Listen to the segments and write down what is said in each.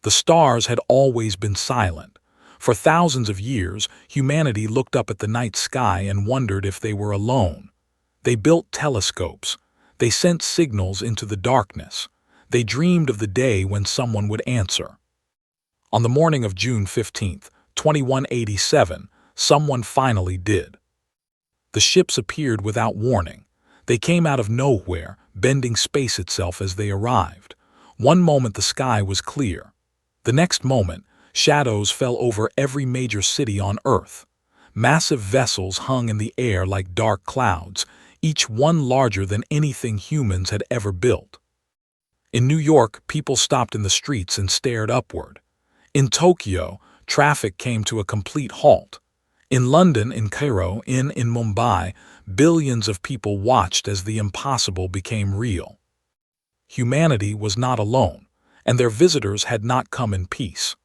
The stars had always been silent. For thousands of years, humanity looked up at the night sky and wondered if they were alone. They built telescopes. They sent signals into the darkness. They dreamed of the day when someone would answer. On the morning of June 15th, 2187, someone finally did. The ships appeared without warning. They came out of nowhere, bending space itself as they arrived. One moment the sky was clear. The next moment, shadows fell over every major city on Earth. Massive vessels hung in the air like dark clouds, each one larger than anything humans had ever built. In New York, people stopped in the streets and stared upward. In Tokyo, traffic came to a complete halt. In London, in Cairo, in Mumbai, billions of people watched as the impossible became real. Humanity was not alone, and their visitors had not come in peace.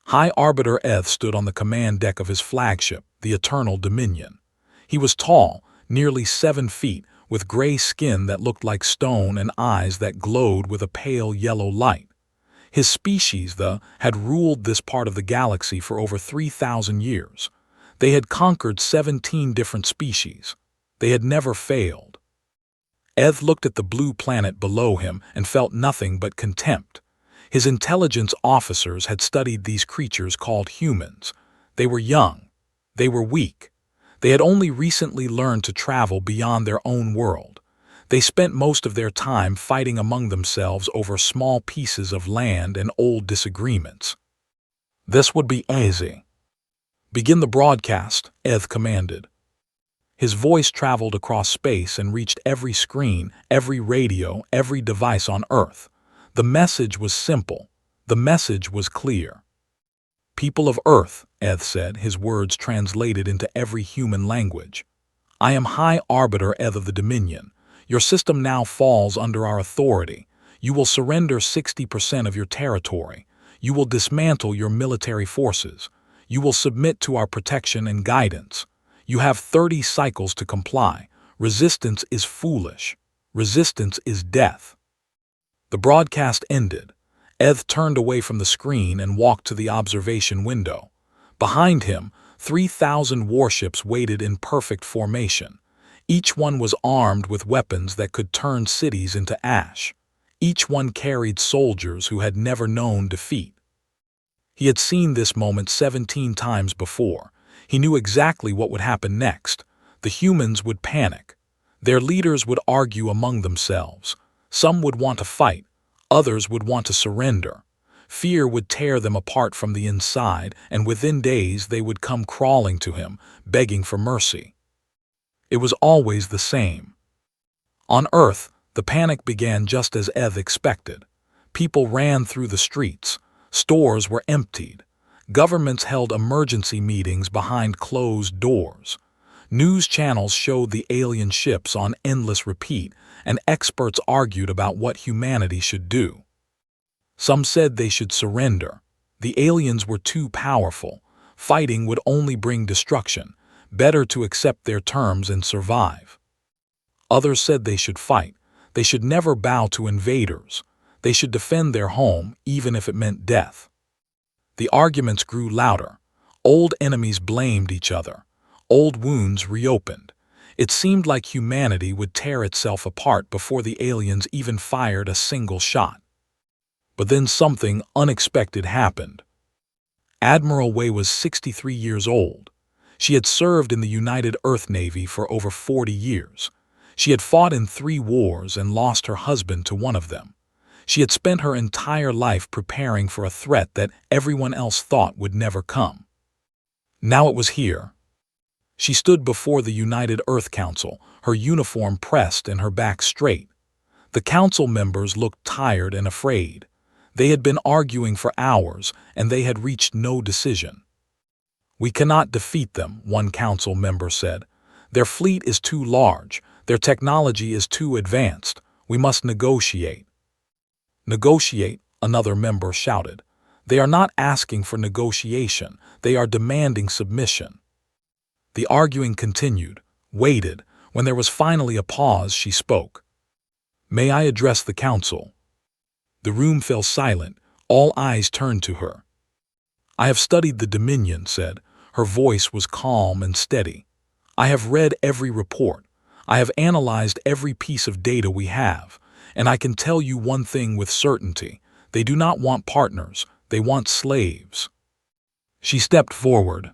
High Arbiter Eth stood on the command deck of his flagship, the Eternal Dominion. He was tall, nearly 7 feet, with gray skin that looked like stone and eyes that glowed with a pale yellow light. His species, had ruled this part of the galaxy for over 3,000 years. They had conquered 17 different species. They had never failed. Eth looked at the blue planet below him and felt nothing but contempt. His intelligence officers had studied these creatures called humans. They were young. They were weak. They had only recently learned to travel beyond their own world. They spent most of their time fighting among themselves over small pieces of land and old disagreements. This would be easy. Begin the broadcast, Eth commanded. His voice traveled across space and reached every screen, every radio, every device on Earth. The message was simple. The message was clear. People of Earth, Eth said, his words translated into every human language. I am High Arbiter Eth of the Dominion. Your system now falls under our authority. You will surrender 60% of your territory. You will dismantle your military forces. You will submit to our protection and guidance. You have 30 cycles to comply. Resistance is foolish. Resistance is death. The broadcast ended. Eth turned away from the screen and walked to the observation window. Behind him, 3,000 warships waited in perfect formation. Each one was armed with weapons that could turn cities into ash. Each one carried soldiers who had never known defeat. He had seen this moment 17 times before. He knew exactly what would happen next. The humans would panic. Their leaders would argue among themselves. Some would want to fight. Others would want to surrender. Fear would tear them apart from the inside, and within days they would come crawling to him, begging for mercy. It was always the same. On Earth, the panic began just as Eth expected. People ran through the streets. Stores were emptied. Governments held emergency meetings behind closed doors. News channels showed the alien ships on endless repeat, and experts argued about what humanity should do. Some said they should surrender. The aliens were too powerful. Fighting would only bring destruction. Better to accept their terms and survive. Others said they should fight. They should never bow to invaders. They should defend their home, even if it meant death. The arguments grew louder. Old enemies blamed each other. Old wounds reopened. It seemed like humanity would tear itself apart before the aliens even fired a single shot. But then something unexpected happened. Admiral Wei was 63 years old. She had served in the United Earth Navy for over 40 years. She had fought in 3 wars and lost her husband to one of them. She had spent her entire life preparing for a threat that everyone else thought would never come. Now it was here. She stood before the United Earth Council, her uniform pressed and her back straight. The council members looked tired and afraid. They had been arguing for hours, and they had reached no decision. We cannot defeat them, one council member said. Their fleet is too large. Their technology is too advanced. We must negotiate. Negotiate, another member shouted. They are not asking for negotiation. They are demanding submission. The arguing continued, waited. When there was finally a pause, she spoke. May I address the council? The room fell silent. All eyes turned to her. "I have studied the Dominion," said. Her voice was calm and steady. "I have read every report. I have analyzed every piece of data we have, and I can tell you one thing with certainty. They do not want partners, they want slaves." She stepped forward.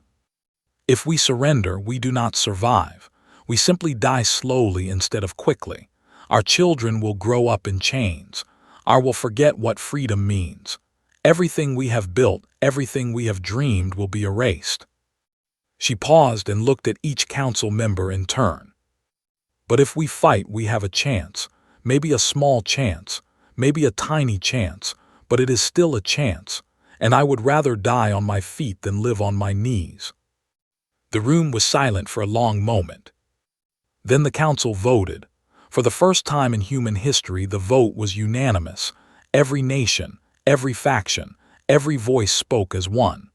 "If we surrender, we do not survive. We simply die slowly instead of quickly. Our children will grow up in chains. Our will forget what freedom means. Everything we have built, everything we have dreamed will be erased." She paused and looked at each council member in turn. "But if we fight, we have a chance. Maybe a small chance, maybe a tiny chance, but it is still a chance, and I would rather die on my feet than live on my knees." The room was silent for a long moment. Then the council voted. For the first time in human history, the vote was unanimous. Every nation, every faction, every voice spoke as one.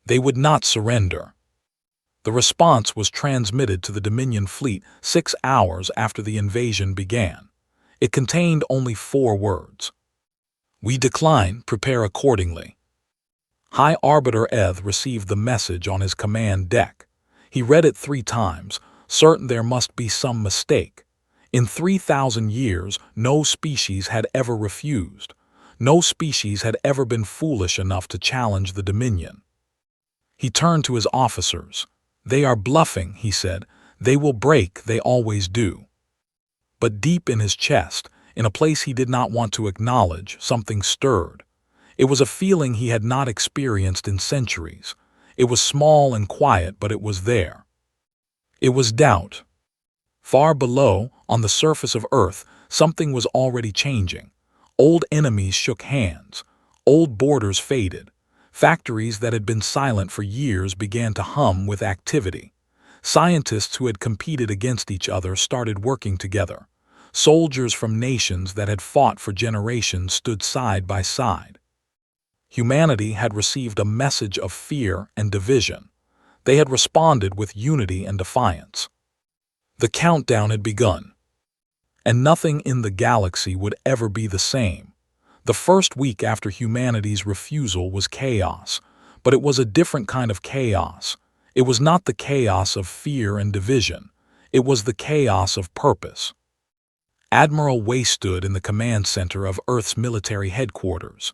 They would not surrender. The response was transmitted to the Dominion fleet 6 hours after the invasion began. It contained only 4 words. "We decline, prepare accordingly." High Arbiter Eth received the message on his command deck. He read it 3 times, certain there must be some mistake. In 3,000 years, no species had ever refused. No species had ever been foolish enough to challenge the Dominion. He turned to his officers. "They are bluffing," he said. "They will break, they always do." But deep in his chest, in a place he did not want to acknowledge, something stirred. It was a feeling he had not experienced in centuries. It was small and quiet, but it was there. It was doubt. Far below, on the surface of Earth, something was already changing. Old enemies shook hands. Old borders faded. Factories that had been silent for years began to hum with activity. Scientists who had competed against each other started working together. Soldiers from nations that had fought for generations stood side by side. Humanity had received a message of fear and division. They had responded with unity and defiance. The countdown had begun. And nothing in the galaxy would ever be the same. The first week after humanity's refusal was chaos, but it was a different kind of chaos. It was not the chaos of fear and division. It was the chaos of purpose. Admiral Way stood in the command center of Earth's military headquarters.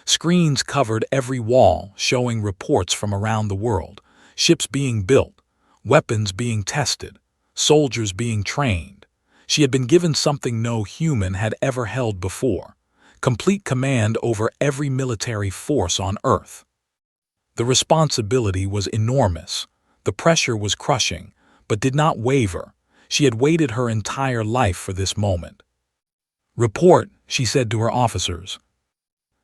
Screens covered every wall, showing reports from around the world, ships being built, weapons being tested, soldiers being trained. She had been given something no human had ever held before: complete command over every military force on Earth. The responsibility was enormous. The pressure was crushing, but did not waver. She had waited her entire life for this moment. "Report," she said to her officers.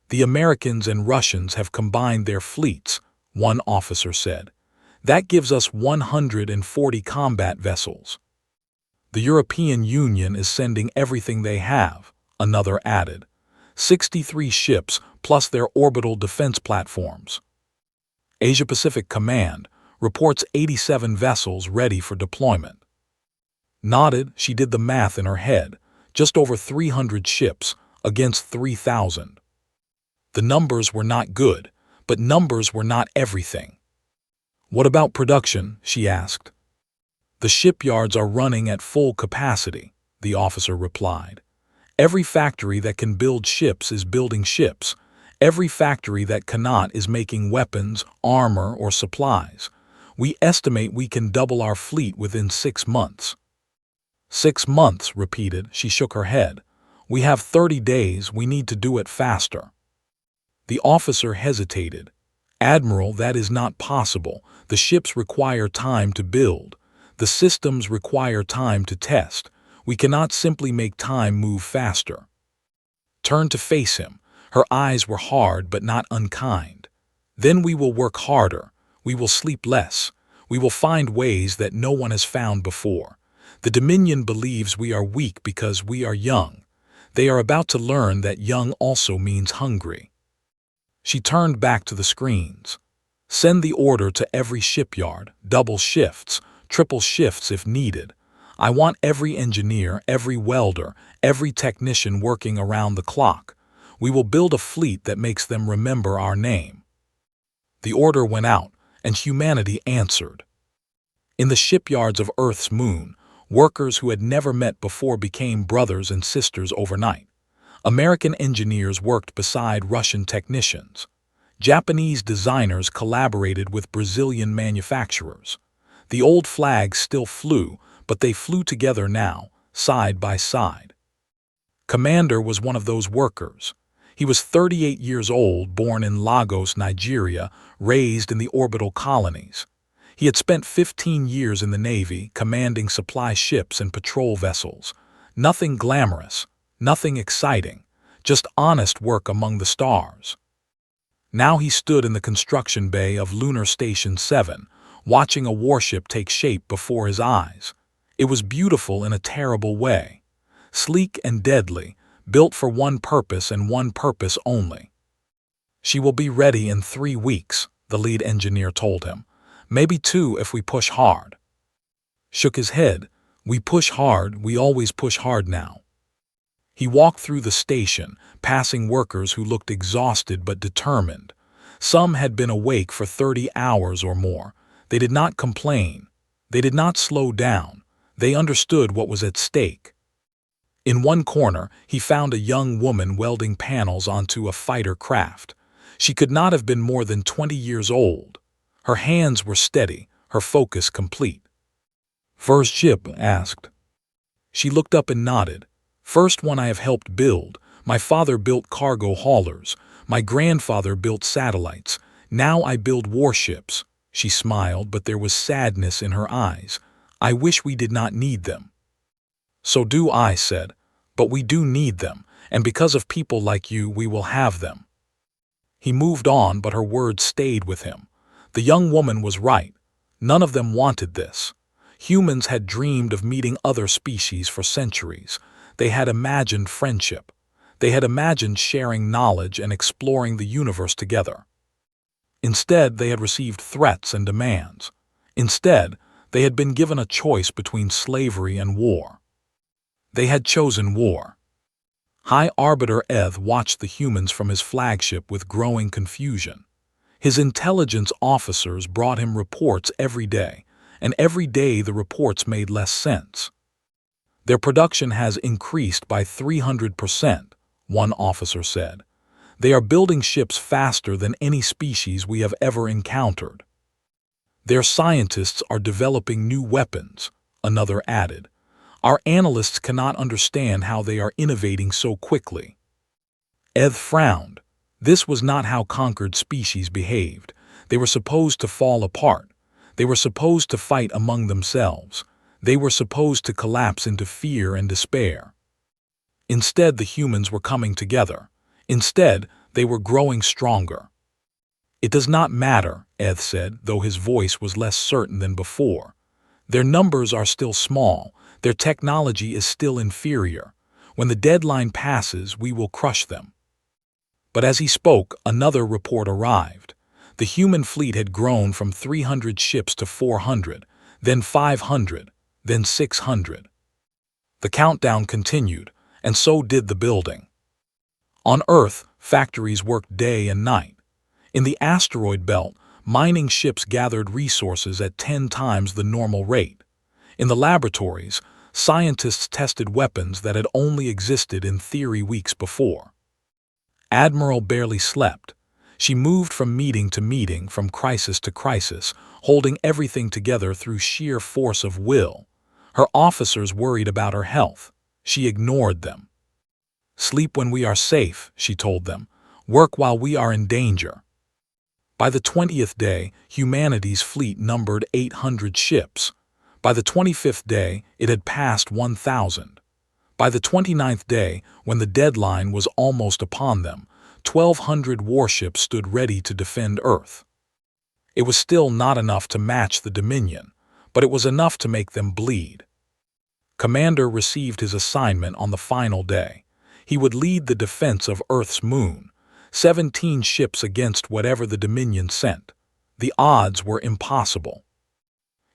"The Americans and Russians have combined their fleets," one officer said. "That gives us 140 combat vessels." "The European Union is sending everything they have," another added. 63 ships plus their orbital defense platforms. Asia-Pacific Command reports 87 vessels ready for deployment. Nodded, she did the math in her head. Just over 300 ships against 3,000. The numbers were not good, but numbers were not everything. "What about production?" she asked. "The shipyards are running at full capacity," the officer replied. "Every factory that can build ships is building ships. Every factory that cannot is making weapons, armor, or supplies. We estimate we can double our fleet within 6 months." 6 months, repeated. She shook her head. "We have 30 days. We need to do it faster." The officer hesitated. "Admiral, that is not possible. The ships require time to build. The systems require time to test. We cannot simply make time move faster." Turned to face him. Her eyes were hard but not unkind. "Then we will work harder. We will sleep less. We will find ways that no one has found before. The Dominion believes we are weak because we are young. They are about to learn that young also means hungry." She turned back to the screens. "Send the order to every shipyard, double shifts, triple shifts if needed. I want every engineer, every welder, every technician working around the clock. We will build a fleet that makes them remember our name." The order went out, and humanity answered. In the shipyards of Earth's moon, workers who had never met before became brothers and sisters overnight. American engineers worked beside Russian technicians. Japanese designers collaborated with Brazilian manufacturers. The old flags still flew, but they flew together now, side by side. Commander was one of those workers. He was 38 years old, born in Lagos, Nigeria, raised in the orbital colonies. He had spent 15 years in the Navy, commanding supply ships and patrol vessels. Nothing glamorous, nothing exciting, just honest work among the stars. Now he stood in the construction bay of Lunar Station 7, watching a warship take shape before his eyes. It was beautiful in a terrible way. Sleek and deadly, built for one purpose and one purpose only. "She will be ready in 3 weeks, the lead engineer told him. "Maybe 2 if we push hard." Shook his head. "We push hard, we always push hard now." He walked through the station, passing workers who looked exhausted but determined. Some had been awake for 30 hours or more. They did not complain. They did not slow down. They understood what was at stake. In one corner, he found a young woman welding panels onto a fighter craft. She could not have been more than 20 years old. Her hands were steady, her focus complete. "First ship?" asked. She looked up and nodded. "First one I have helped build. My father built cargo haulers. My grandfather built satellites. Now I build warships." She smiled, but there was sadness in her eyes. "I wish we did not need them." "So do I," said. "But we do need them, and because of people like you, we will have them." He moved on, but her words stayed with him. The young woman was right. None of them wanted this. Humans had dreamed of meeting other species for centuries. They had imagined friendship. They had imagined sharing knowledge and exploring the universe together. Instead, they had received threats and demands. Instead, they had been given a choice between slavery and war. They had chosen war. High Arbiter Eth watched the humans from his flagship with growing confusion. His intelligence officers brought him reports every day, and every day the reports made less sense. "Their production has increased by 300%, one officer said. "They are building ships faster than any species we have ever encountered." "Their scientists are developing new weapons," another added. "Our analysts cannot understand how they are innovating so quickly." Eth frowned. This was not how conquered species behaved. They were supposed to fall apart. They were supposed to fight among themselves. They were supposed to collapse into fear and despair. Instead, the humans were coming together. Instead, they were growing stronger. "It does not matter," Eth said, though his voice was less certain than before. "Their numbers are still small. Their technology is still inferior. When the deadline passes, we will crush them." But as he spoke, another report arrived. The human fleet had grown from 300 ships to 400, then 500, then 600. The countdown continued, and so did the building. On Earth, factories worked day and night. In the asteroid belt, mining ships gathered resources at 10 times the normal rate. In the laboratories, scientists tested weapons that had only existed in theory weeks before. Admiral barely slept. She moved from meeting to meeting, from crisis to crisis, holding everything together through sheer force of will. Her officers worried about her health. She ignored them. "Sleep when we are safe," she told them. "Work while we are in danger." By the 20th day, humanity's fleet numbered 800 ships. By the 25th day, it had passed 1,000. By the 29th day, when the deadline was almost upon them, 1,200 warships stood ready to defend Earth. It was still not enough to match the Dominion, but it was enough to make them bleed. Commander received his assignment on the final day. He would lead the defense of Earth's moon, 17 ships against whatever the Dominion sent. The odds were impossible.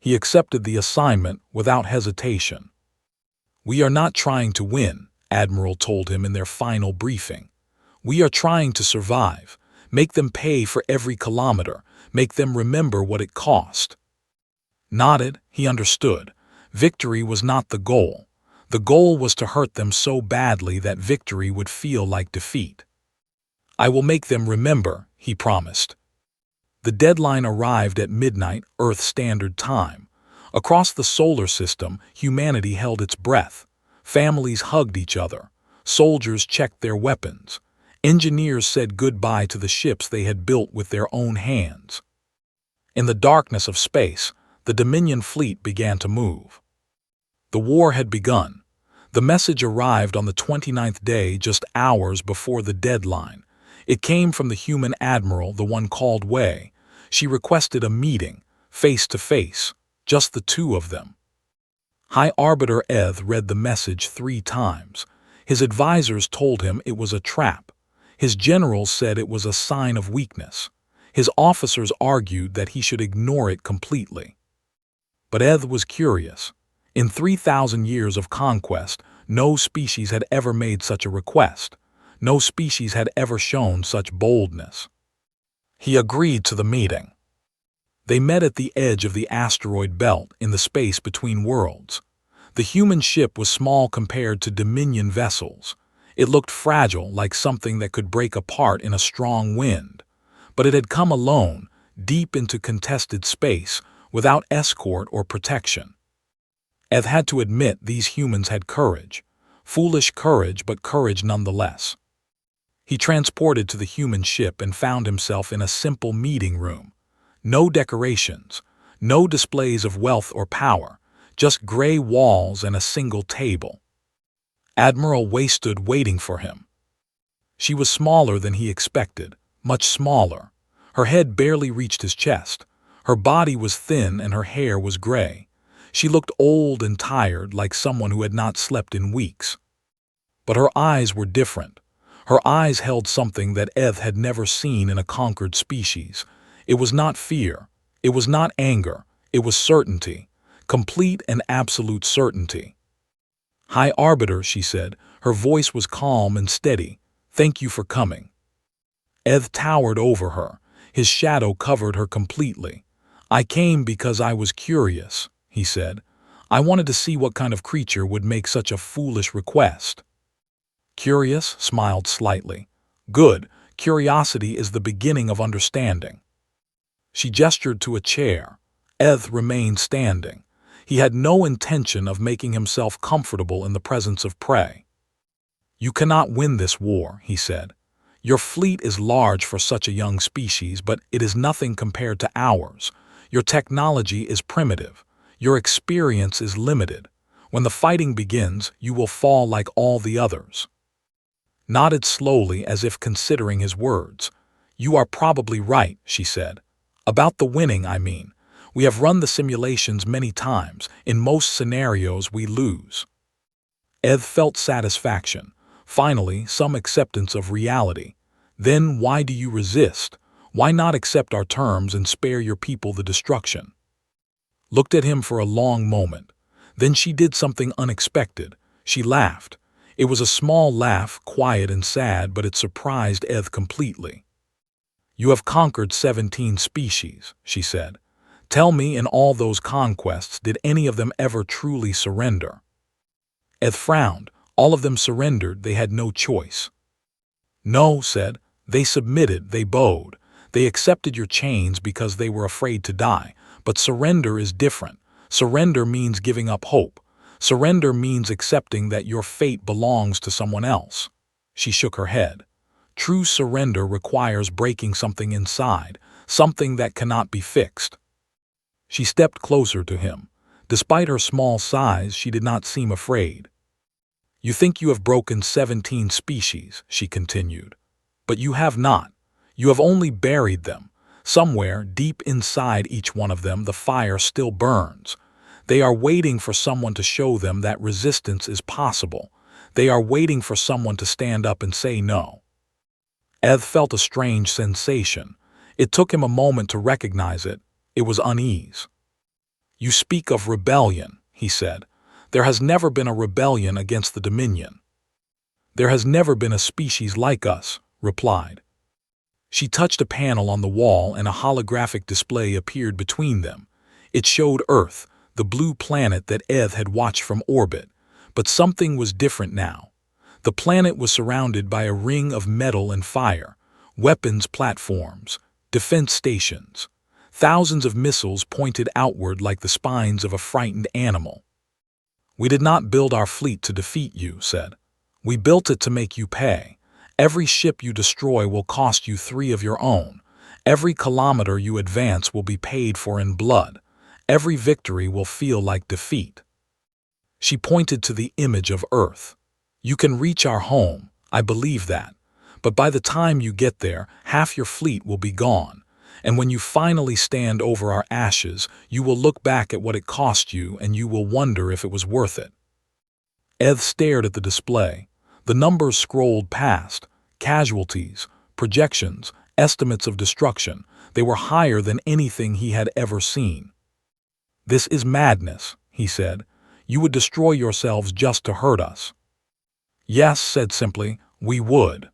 He accepted the assignment without hesitation. "We are not trying to win," Admiral told him in their final briefing. We are trying to survive. Make them pay for every kilometer. Make them remember what it cost." Nodded, he understood. Victory was not the goal. The goal was to hurt them so badly that victory would feel like defeat. "I will make them remember," he promised. The deadline arrived at midnight, Earth Standard Time. Across the solar system, humanity held its breath. Families hugged each other. Soldiers checked their weapons. Engineers said goodbye to the ships they had built with their own hands. In the darkness of space, the Dominion fleet began to move. The war had begun. The message arrived on the 29th day, just hours before the deadline. It came from the human admiral, the one called Wei. She requested a meeting, face to face, just the two of them. High Arbiter Eth read the message 3 times. His advisors told him it was a trap. His generals said it was a sign of weakness. His officers argued that he should ignore it completely. But Eth was curious. In 3,000 years of conquest, no species had ever made such a request. No species had ever shown such boldness. He agreed to the meeting. They met at the edge of the asteroid belt in the space between worlds. The human ship was small compared to Dominion vessels. It looked fragile, like something that could break apart in a strong wind. But it had come alone, deep into contested space, without escort or protection. Eth had to admit these humans had courage. Foolish courage, but courage nonetheless. He transported to the human ship and found himself in a simple meeting room. No decorations, no displays of wealth or power, just gray walls and a single table. Admiral Wei stood waiting for him. She was smaller than he expected, much smaller. Her head barely reached his chest. Her body was thin and her hair was gray. She looked old and tired, like someone who had not slept in weeks. But her eyes were different. Her eyes held something that Eth had never seen in a conquered species. It was not fear. It was not anger. It was certainty. Complete and absolute certainty. "High Arbiter," she said. Her voice was calm and steady. "Thank you for coming." Eth towered over her. His shadow covered her completely. "I came because I was curious," he said. "I wanted to see what kind of creature would make such a foolish request." Curious smiled slightly. "Good. Curiosity is the beginning of understanding." She gestured to a chair. Eth remained standing. He had no intention of making himself comfortable in the presence of prey. "You cannot win this war," he said. "Your fleet is large for such a young species, but it is nothing compared to ours. Your technology is primitive. Your experience is limited. When the fighting begins, you will fall like all the others." Nodded slowly as if considering his words. "You are probably right," she said. "About the winning, I mean. We have run the simulations many times. In most scenarios, we lose." Eth felt satisfaction. Finally, some acceptance of reality. "Then why do you resist? Why not accept our terms and spare your people the destruction?" Looked at him for a long moment. Then she did something unexpected. She laughed. It was a small laugh, quiet and sad, but it surprised Eth completely. "You have conquered 17 species," she said. "Tell me, in all those conquests, did any of them ever truly surrender?" Eth frowned. "All of them surrendered. They had no choice." "No," said. "They submitted. They bowed. They accepted your chains because they were afraid to die. But surrender is different. Surrender means giving up hope. Surrender means accepting that your fate belongs to someone else." She shook her head. "True surrender requires breaking something inside, something that cannot be fixed." She stepped closer to him. Despite her small size, she did not seem afraid. "You think you have broken 17 species," she continued. "But you have not. You have only buried them. Somewhere, deep inside each one of them, the fire still burns. They are waiting for someone to show them that resistance is possible. They are waiting for someone to stand up and say no." Eth felt a strange sensation. It took him a moment to recognize it. It was unease. "You speak of rebellion," he said. "There has never been a rebellion against the Dominion. There has never been a species like us, replied. She touched a panel on the wall and a holographic display appeared between them. It showed Earth, the blue planet that Eth had watched from orbit. But something was different now. The planet was surrounded by a ring of metal and fire, weapons platforms, defense stations. Thousands of missiles pointed outward like the spines of a frightened animal. "We did not build our fleet to defeat you," said. "We built it to make you pay. Every ship you destroy will cost you 3 of your own. Every kilometer you advance will be paid for in blood. Every victory will feel like defeat." She pointed to the image of Earth. "You can reach our home, I believe that. But by the time you get there, half your fleet will be gone. And when you finally stand over our ashes, you will look back at what it cost you and you will wonder if it was worth it." Eth stared at the display. The numbers scrolled past, casualties, projections, estimates of destruction. They were higher than anything he had ever seen. "This is madness," he said. "You would destroy yourselves just to hurt us." "Yes," said simply, "we would."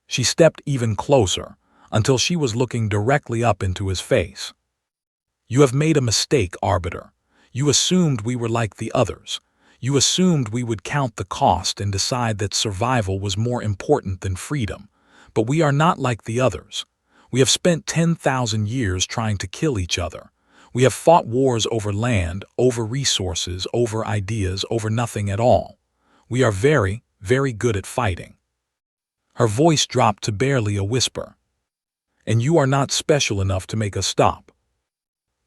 She stepped even closer, until she was looking directly up into his face. "You have made a mistake, Arbiter. You assumed we were like the others. You assumed we would count the cost and decide that survival was more important than freedom. But we are not like the others. We have spent 10,000 years trying to kill each other. We have fought wars over land, over resources, over ideas, over nothing at all. We are very, very good at fighting." Her voice dropped to barely a whisper. "And you are not special enough to make us stop."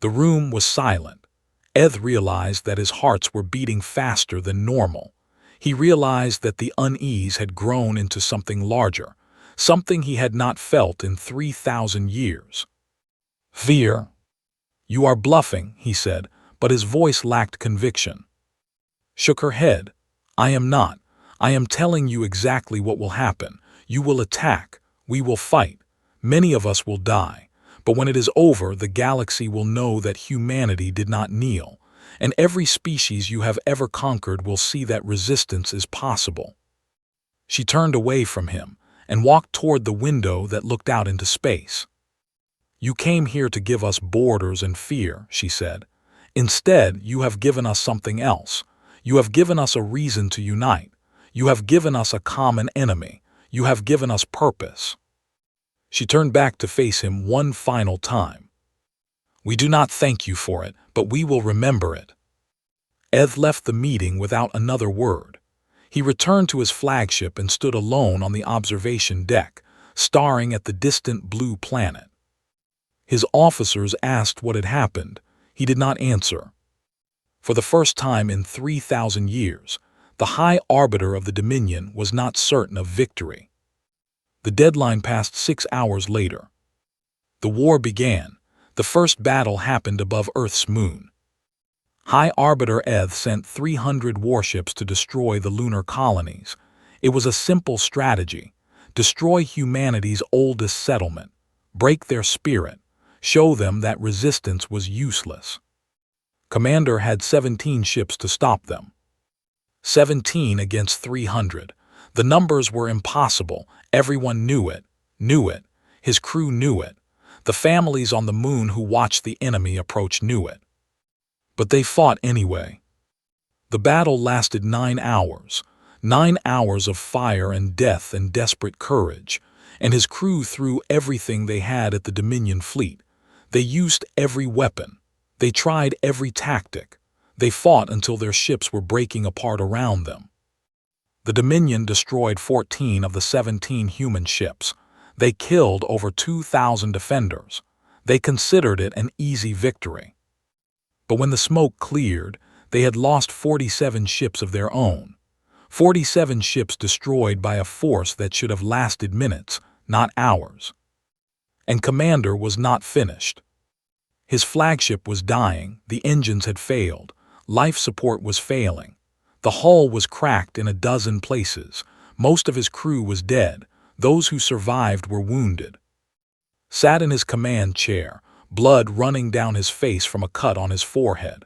The room was silent. Eth realized that his hearts were beating faster than normal. He realized that the unease had grown into something larger, something he had not felt in 3,000 years. "Fear." "You are bluffing," he said, but his voice lacked conviction. Shook her head. "I am not. I am telling you exactly what will happen. You will attack. We will fight. Many of us will die. But when it is over, the galaxy will know that humanity did not kneel, and every species you have ever conquered will see that resistance is possible." She turned away from him and walked toward the window that looked out into space. "You came here to give us borders and fear," she said. "Instead, you have given us something else. You have given us a reason to unite. You have given us a common enemy. You have given us purpose." She turned back to face him one final time. "We do not thank you for it, but we will remember it." Eth left the meeting without another word. He returned to his flagship and stood alone on the observation deck, staring at the distant blue planet. His officers asked what had happened. He did not answer. For the first time in 3,000 years, the High Arbiter of the Dominion was not certain of victory. The deadline passed 6 hours later. The war began. The first battle happened above Earth's moon. High Arbiter Eth sent 300 warships to destroy the lunar colonies. It was a simple strategy. Destroy humanity's oldest settlement. Break their spirit. Show them that resistance was useless. Commander had 17 ships to stop them. 17 against 300. The numbers were impossible. Everyone knew it. His crew knew it. The families on the moon who watched the enemy approach knew it. But they fought anyway. The battle lasted 9 hours. 9 hours of fire and death and desperate courage. And his crew threw everything they had at the Dominion fleet. They used every weapon. They tried every tactic. They fought until their ships were breaking apart around them. The Dominion destroyed 14 of the 17 human ships. They killed over 2,000 defenders. They considered it an easy victory. But when the smoke cleared, they had lost 47 ships of their own. 47 ships destroyed by a force that should have lasted minutes, not hours. And Commander was not finished. His flagship was dying, the engines had failed, life support was failing. The hull was cracked in a dozen places. Most of his crew was dead. Those who survived were wounded. Sat in his command chair, blood running down his face from a cut on his forehead.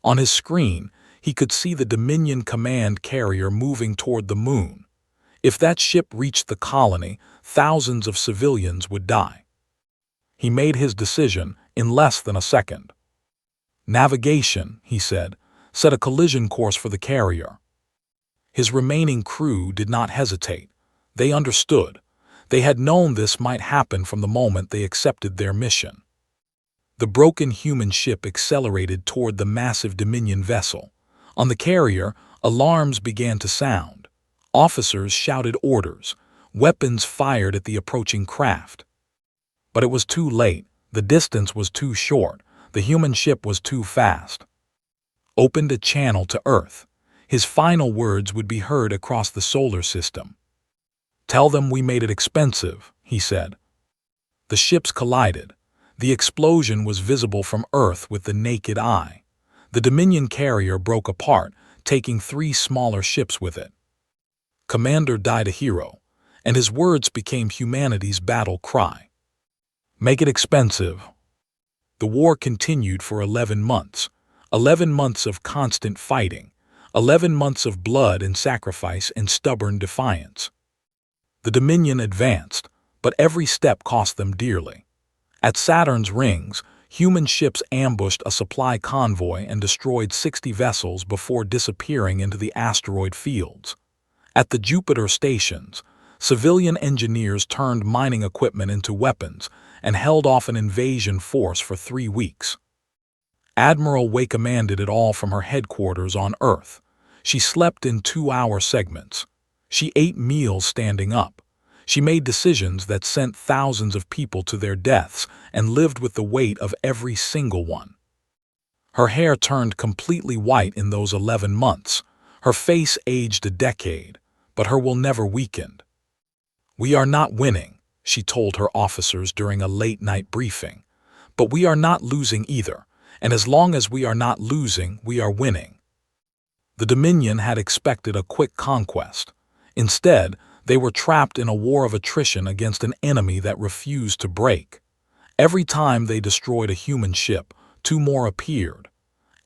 On his screen, he could see the Dominion command carrier moving toward the moon. If that ship reached the colony, thousands of civilians would die. He made his decision in less than a second. Navigation, he said, set a collision course for the carrier. His remaining crew did not hesitate. They understood. They had known this might happen from the moment they accepted their mission. The broken human ship accelerated toward the massive Dominion vessel. On the carrier, alarms began to sound. Officers shouted orders. Weapons fired at the approaching craft. But it was too late. The distance was too short. The human ship was too fast. Opened a channel to Earth. His final words would be heard across the solar system. "Tell them we made it expensive," he said. The ships collided. The explosion was visible from Earth with the naked eye. The Dominion carrier broke apart, taking 3 smaller ships with it. Commander died a hero, and his words became humanity's battle cry. Make it expensive. The war continued for 11 months. 11 months of constant fighting. 11 months of blood and sacrifice and stubborn defiance. The Dominion advanced, but every step cost them dearly. At Saturn's rings, human ships ambushed a supply convoy and destroyed 60 vessels before disappearing into the asteroid fields. At the Jupiter stations, civilian engineers turned mining equipment into weapons and held off an invasion force for 3 weeks. Admiral Way commanded it all from her headquarters on Earth. She slept in 2-hour segments. She ate meals standing up. She made decisions that sent thousands of people to their deaths and lived with the weight of every single one. Her hair turned completely white in those 11 months. Her face aged a decade, but her will never weakened. "We are not winning," she told her officers during a late-night briefing. "But we are not losing either, and as long as we are not losing, we are winning." The Dominion had expected a quick conquest. Instead, they were trapped in a war of attrition against an enemy that refused to break. Every time they destroyed a human ship, 2 more appeared.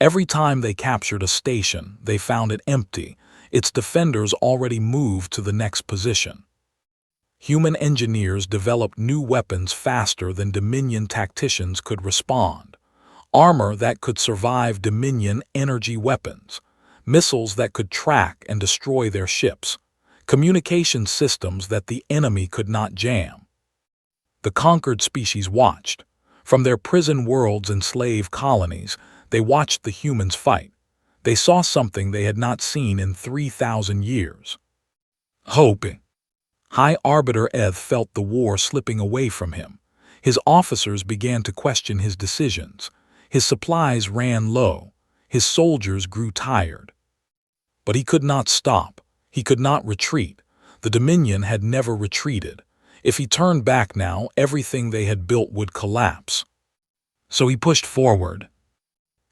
Every time they captured a station, they found it empty, its defenders already moved to the next position. Human engineers developed new weapons faster than Dominion tacticians could respond. Armor that could survive Dominion energy weapons. Missiles that could track and destroy their ships. Communication systems that the enemy could not jam. The conquered species watched. From their prison worlds and slave colonies, they watched the humans fight. They saw something they had not seen in 3,000 years. Hoping. High Arbiter Eth felt the war slipping away from him. His officers began to question his decisions. His supplies ran low. His soldiers grew tired. But he could not stop. He could not retreat. The Dominion had never retreated. If he turned back now, everything they had built would collapse. So he pushed forward.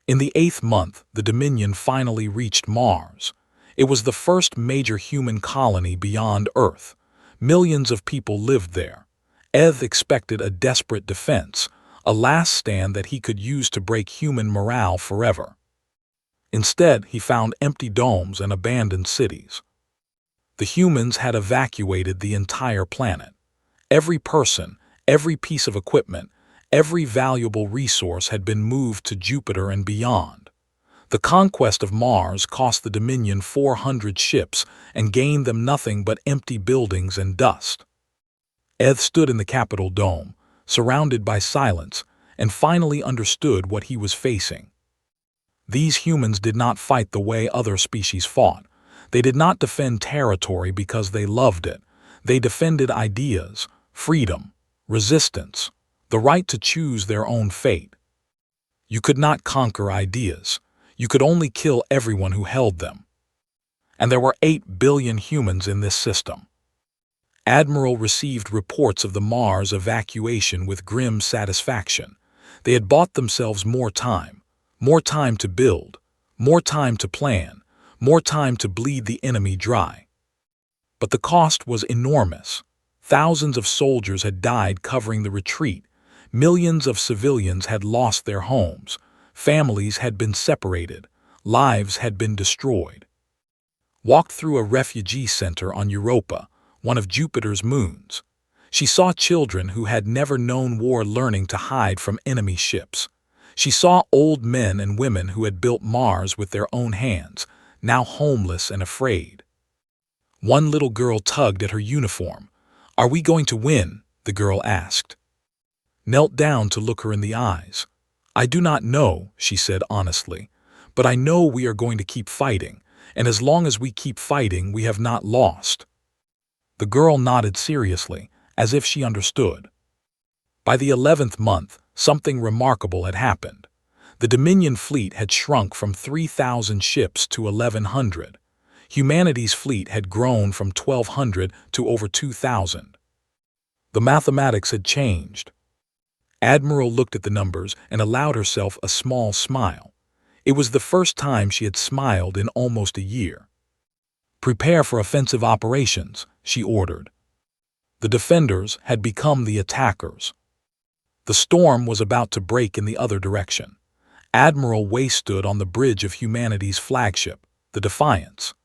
In the 8th month, the Dominion finally reached Mars. It was the first major human colony beyond Earth. Millions of people lived there. Eth expected a desperate defense, a last stand that he could use to break human morale forever. Instead, he found empty domes and abandoned cities. The humans had evacuated the entire planet. Every person, every piece of equipment, every valuable resource had been moved to Jupiter and beyond. The conquest of Mars cost the Dominion 400 ships and gained them nothing but empty buildings and dust. Eth stood in the Capitol dome, surrounded by silence, and finally understood what he was facing. These humans did not fight the way other species fought. They did not defend territory because they loved it. They defended ideas, freedom, resistance, the right to choose their own fate. You could not conquer ideas. You could only kill everyone who held them. And there were 8 billion humans in this system. Admiral received reports of the Mars evacuation with grim satisfaction. They had bought themselves more time to build, more time to plan, more time to bleed the enemy dry. But the cost was enormous. Thousands of soldiers had died covering the retreat. Millions of civilians had lost their homes. Families had been separated. Lives had been destroyed. Walked through a refugee center on Europa, one of Jupiter's moons. She saw children who had never known war learning to hide from enemy ships. She saw old men and women who had built Mars with their own hands, now homeless and afraid. One little girl tugged at her uniform. "Are we going to win?" the girl asked. Knelt down to look her in the eyes. "I do not know," she said honestly, "but I know we are going to keep fighting, and as long as we keep fighting, we have not lost." The girl nodded seriously, as if she understood. By the 11th month, something remarkable had happened. The Dominion fleet had shrunk from 3,000 ships to 1,100. Humanity's fleet had grown from 1,200 to over 2,000. The mathematics had changed. Admiral looked at the numbers and allowed herself a small smile. It was the first time she had smiled in almost a year. "Prepare for offensive operations," she ordered. The defenders had become the attackers. The storm was about to break in the other direction. Admiral Way stood on the bridge of humanity's flagship, the Defiance.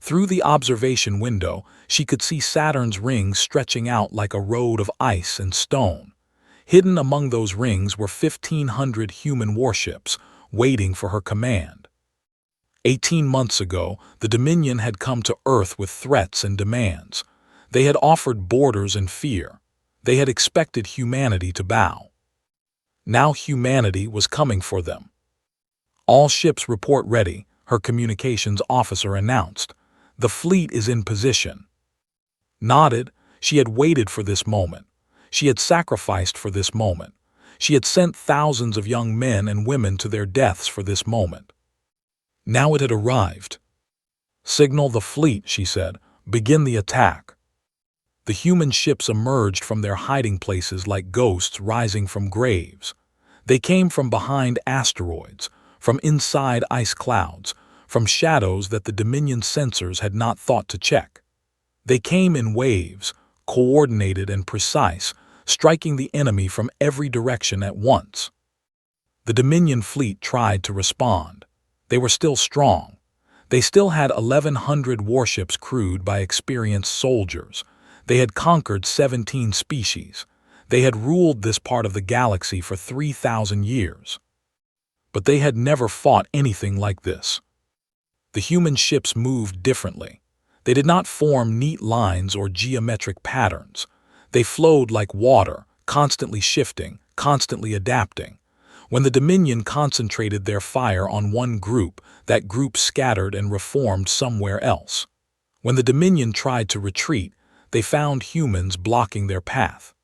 Through the observation window, she could see Saturn's rings stretching out like a road of ice and stone. Hidden among those rings were 1,500 human warships, waiting for her command. 18 months ago, the Dominion had come to Earth with threats and demands. They had offered borders and fear. They had expected humanity to bow. Now humanity was coming for them. "All ships report ready," her communications officer announced. "The fleet is in position." Nodded, she had waited for this moment. She had sacrificed for this moment. She had sent thousands of young men and women to their deaths for this moment. Now it had arrived. "Signal the fleet," she said. "Begin the attack." The human ships emerged from their hiding places like ghosts rising from graves. They came from behind asteroids, from inside ice clouds, from shadows that the Dominion sensors had not thought to check. They came in waves, coordinated and precise, striking the enemy from every direction at once. The Dominion fleet tried to respond. They were still strong. They still had 1,100 warships crewed by experienced soldiers. They had conquered 17 species. They had ruled this part of the galaxy for 3,000 years. But they had never fought anything like this. The human ships moved differently. They did not form neat lines or geometric patterns. They flowed like water, constantly shifting, constantly adapting. When the Dominion concentrated their fire on one group, that group scattered and reformed somewhere else. When the Dominion tried to retreat, they found humans blocking their path.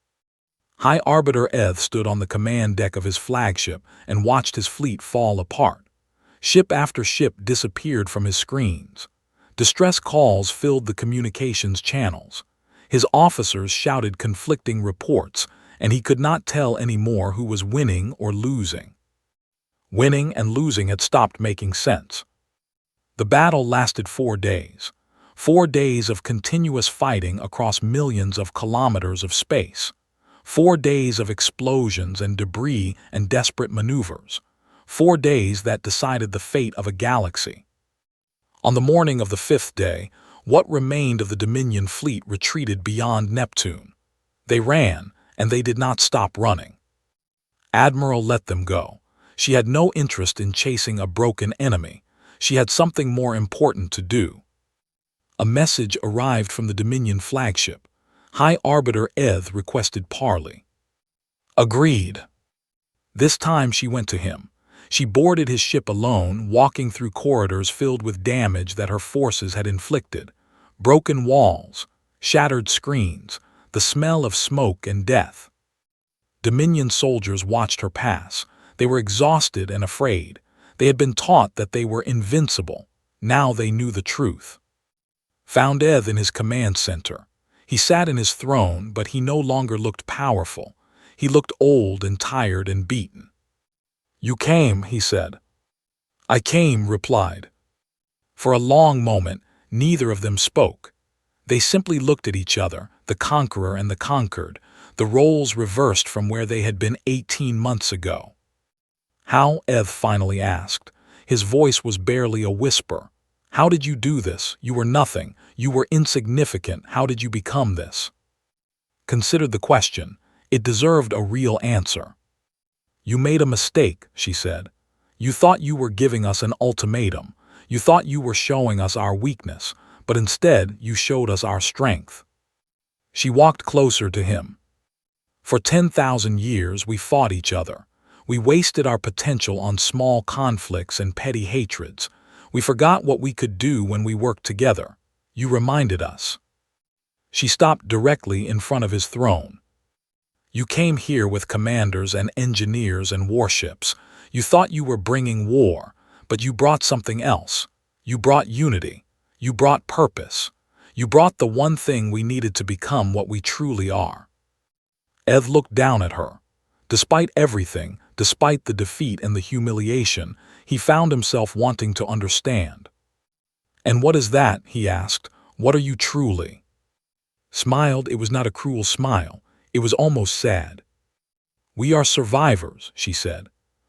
High Arbiter Eth stood on the command deck of his flagship and watched his fleet fall apart. Ship after ship disappeared from his screens. Distress calls filled the communications channels. His officers shouted conflicting reports, and he could not tell anymore who was winning or losing. Winning and losing had stopped making sense. The battle lasted 4 days. 4 days of continuous fighting across millions of kilometers of space. 4 days of explosions and debris and desperate maneuvers. 4 days that decided the fate of a galaxy. On the morning of the 5th day, what remained of the Dominion fleet retreated beyond Neptune. They ran, and they did not stop running. Admiral let them go. She had no interest in chasing a broken enemy. She had something more important to do. A message arrived from the Dominion flagship. High Arbiter Eth requested parley. Agreed. This time she went to him. She boarded his ship alone, walking through corridors filled with damage that her forces had inflicted. Broken walls, shattered screens, the smell of smoke and death. Dominion soldiers watched her pass. They were exhausted and afraid. They had been taught that they were invincible. Now they knew the truth. Found Eth in his command center. He sat in his throne, but he no longer looked powerful. He looked old and tired and beaten. "You came," he said. "I came," replied. For a long moment, neither of them spoke. They simply looked at each other, the conqueror and the conquered, the roles reversed from where they had been 18 months ago. "How?" Eth finally asked. His voice was barely a whisper. "How did you do this? You were nothing. You were insignificant. How did you become this?" considered the question. It deserved a real answer. "You made a mistake," she said. "You thought you were giving us an ultimatum. You thought you were showing us our weakness, but instead you showed us our strength." She walked closer to him. "For 10,000 years we fought each other. We wasted our potential on small conflicts and petty hatreds. We forgot what we could do when we worked together. You reminded us." She stopped directly in front of his throne. "You came here with commanders and engineers and warships. You thought you were bringing war, but you brought something else. You brought unity. You brought purpose. You brought the one thing we needed to become what we truly are." Ed looked down at her. Despite everything, despite the defeat and the humiliation, he found himself wanting to understand. "And what is that?" he asked. "What are you truly?" Smiled. It was not a cruel smile. It was almost sad. "We are survivors," she said.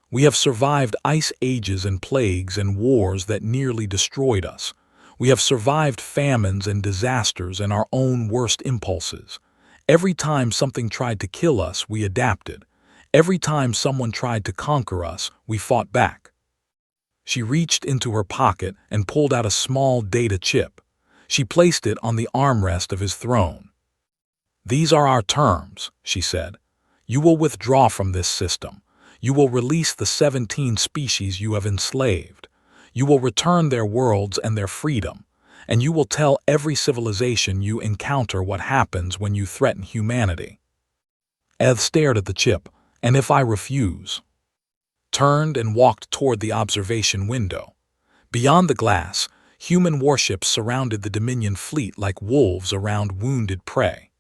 "We have survived ice ages and plagues and wars that nearly destroyed us. We have survived famines and disasters and our own worst impulses. Every time something tried to kill us, we adapted. Every time someone tried to conquer us, we fought back." She reached into her pocket and pulled out a small data chip. She placed it on the armrest of his throne. "These are our terms," she said. "You will withdraw from this system. You will release the 17 species you have enslaved. You will return their worlds and their freedom. And you will tell every civilization you encounter what happens when you threaten humanity." Eth stared at the chip. "And if I refuse?" Turned and walked toward the observation window. Beyond the glass, human warships surrounded the Dominion fleet like wolves around wounded prey.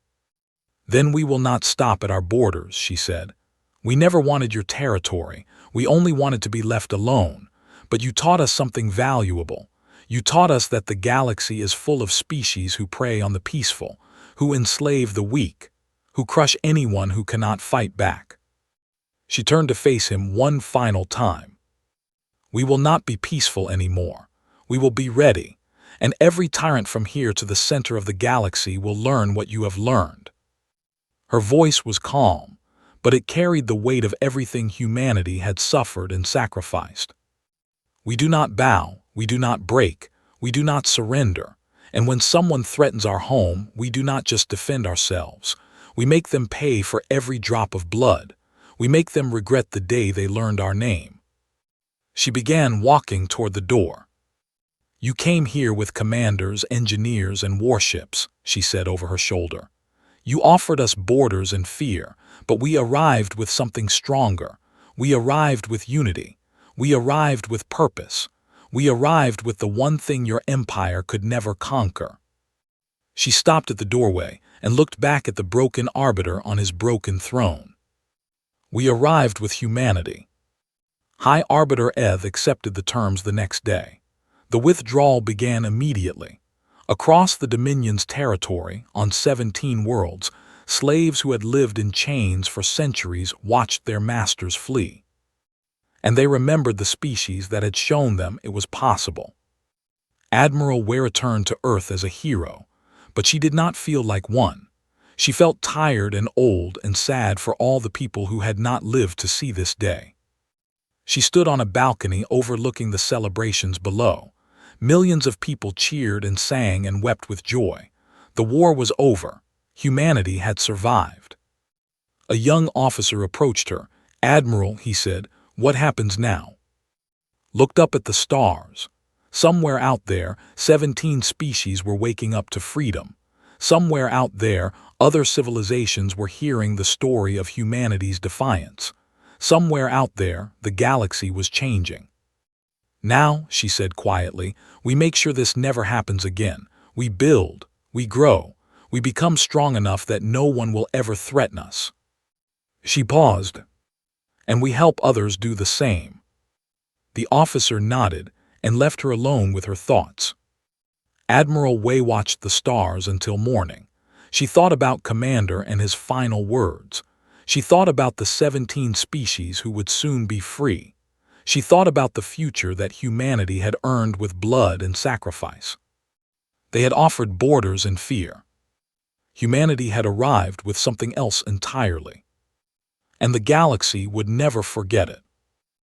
"Then we will not stop at our borders," she said. "We never wanted your territory. We only wanted to be left alone. But you taught us something valuable. You taught us that the galaxy is full of species who prey on the peaceful, who enslave the weak, who crush anyone who cannot fight back." She turned to face him one final time. "We will not be peaceful anymore. We will be ready, and every tyrant from here to the center of the galaxy will learn what you have learned." Her voice was calm, but it carried the weight of everything humanity had suffered and sacrificed. "We do not bow, we do not break, we do not surrender, and when someone threatens our home, we do not just defend ourselves. We make them pay for every drop of blood. We make them regret the day they learned our name." She began walking toward the door. "You came here with commanders, engineers, and warships," she said over her shoulder. "You offered us borders and fear, but we arrived with something stronger. We arrived with unity. We arrived with purpose. We arrived with the one thing your empire could never conquer." She stopped at the doorway and looked back at the broken arbiter on his broken throne. "We arrived with humanity." High Arbiter Eth accepted the terms the next day. The withdrawal began immediately. Across the Dominion's territory, on 17 worlds, slaves who had lived in chains for centuries watched their masters flee. And they remembered the species that had shown them it was possible. Admiral Ware returned to Earth as a hero, but she did not feel like one. She felt tired and old and sad for all the people who had not lived to see this day. She stood on a balcony overlooking the celebrations below. Millions of people cheered and sang and wept with joy. The war was over. Humanity had survived. A young officer approached her. "Admiral," he said, "what happens now?" Looked up at the stars. Somewhere out there, 17 species were waking up to freedom. Somewhere out there, other civilizations were hearing the story of humanity's defiance. Somewhere out there, the galaxy was changing. "Now," she said quietly, "we make sure this never happens again. We build, we grow, we become strong enough that no one will ever threaten us." She paused. "And we help others do the same." The officer nodded and left her alone with her thoughts. Admiral Way watched the stars until morning. She thought about Commander and his final words. She thought about the 17 species who would soon be free. She thought about the future that humanity had earned with blood and sacrifice. They had offered borders and fear. Humanity had arrived with something else entirely. And the galaxy would never forget it.